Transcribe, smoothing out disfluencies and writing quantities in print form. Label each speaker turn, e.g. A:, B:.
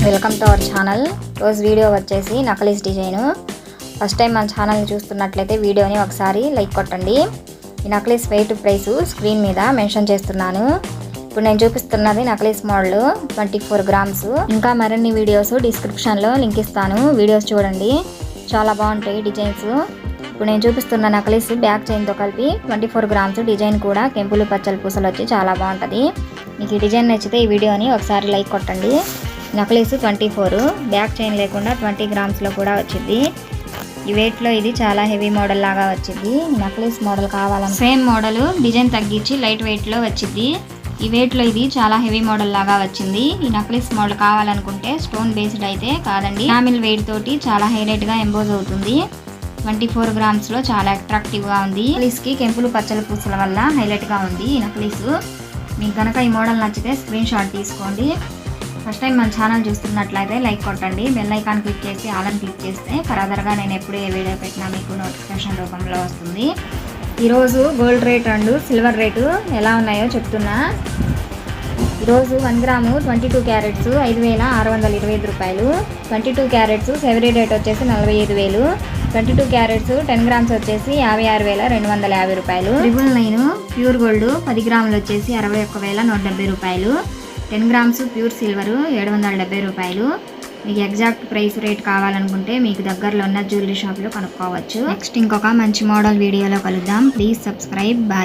A: Welcome to our channel. రోజు video వచ్చేసి necklace design. First time మన ఛానల్ని చూస్తున్నట్లయితే వీడియోని ఒకసారి లైక్ కొట్టండి. ఈ నక్లీస్ వెయిట్ ప్రైస్ స్క్రీన్ మీద మెన్షన్ చేస్తున్నాను. ఇప్పుడు నేను చూపిస్తున్నది నక్లీస్ మోడల్ 24 గ్రామ్స్. ఇంకా మరిన్ని వీడియోస్ డిస్క్రిప్షన్లో లింక్ ఇస్తాను, వీడియోస్ చూడండి, చాలా బాగుంటాయి డిజైన్స్. ఇప్పుడు నేను చూపిస్తున్న నక్లీస్ బ్యాక్ చైన్తో కలిపి 24 గ్రామ్స్. డిజైన్ కూడా కెంపులు పచ్చలు పూసలు వచ్చి చాలా బాగుంటుంది. మీకు ఈ డిజైన్ నచ్చితే ఈ వీడియోని ఒకసారి లైక్ కొట్టండి. నక్లీస్ 24, బ్యాక్ చైన్ లేకుండా 20 గ్రామ్స్లో కూడా వచ్చింది. ఈ వెయిట్లో ఇది చాలా హెవీ మోడల్ లాగా వచ్చింది. నక్లీస్ మోడల్ కావాలని సేమ్ మోడల్ డిజైన్ తగ్గించి లైట్ వెయిట్లో వచ్చింది. ఈ వెయిట్లో ఇది చాలా హెవీ మోడల్ లాగా వచ్చింది. ఈ నక్లీస్ మోడల్ కావాలనుకుంటే స్టోన్ బేస్డ్ అయితే కాదండి, ఎనామిల్ వెయిట్ తోటి చాలా హైలైట్గా ఎంబోజ్ అవుతుంది. 24 గ్రామ్స్లో చాలా అట్రాక్టివ్గా ఉంది. నక్లీస్కి కెంపులు పచ్చల పూసల వల్ల హైలైట్గా ఉంది ఈ నక్లీస్. మీకు కనుక ఈ మోడల్ నచ్చితే స్క్రీన్ షాట్ తీసుకోండి. ఫస్ట్ టైం మన ఛానల్ చూస్తున్నట్లయితే లైక్ కొట్టండి. బెల్ ఐకాన్ క్లిక్ చేసి ఆల్ అని క్లిక్ చేస్తే ఫర్దర్గా నేను ఎప్పుడు ఏ వీడియో పెట్టినా మీకు నోటిఫికేషన్ రూపంలో వస్తుంది. ఈరోజు gold rate and silver rate ఎలా ఉన్నాయో చెప్తున్నా. ఈరోజు 1 గ్రాము 22 క్యారెట్స్ 5,625 రూపాయలు. 22 క్యారెట్స్ సెవరీ రేట్ వచ్చేసి 45,000. 22 క్యారెట్స్ 10 గ్రామ్స్ వచ్చేసి 56,250 రూపాయలు. 999 ప్యూర్ గోల్డ్ 10 గ్రాములు వచ్చేసి 61,170 రూపాయలు. 10 గ్రామ్స్ ప్యూర్ సిల్వర్ 770 రూపాయలు. మీకు ఎగ్జాక్ట్ ప్రైస్ రేట్ కావాలనుకుంటే మీకు దగ్గరలో ఉన్న జ్యువెలరీ షాప్లో కనుక్కోవచ్చు. నెక్స్ట్ ఇంకొక మంచి మోడల్ వీడియోలో కలుద్దాం. Please subscribe. బాయ్.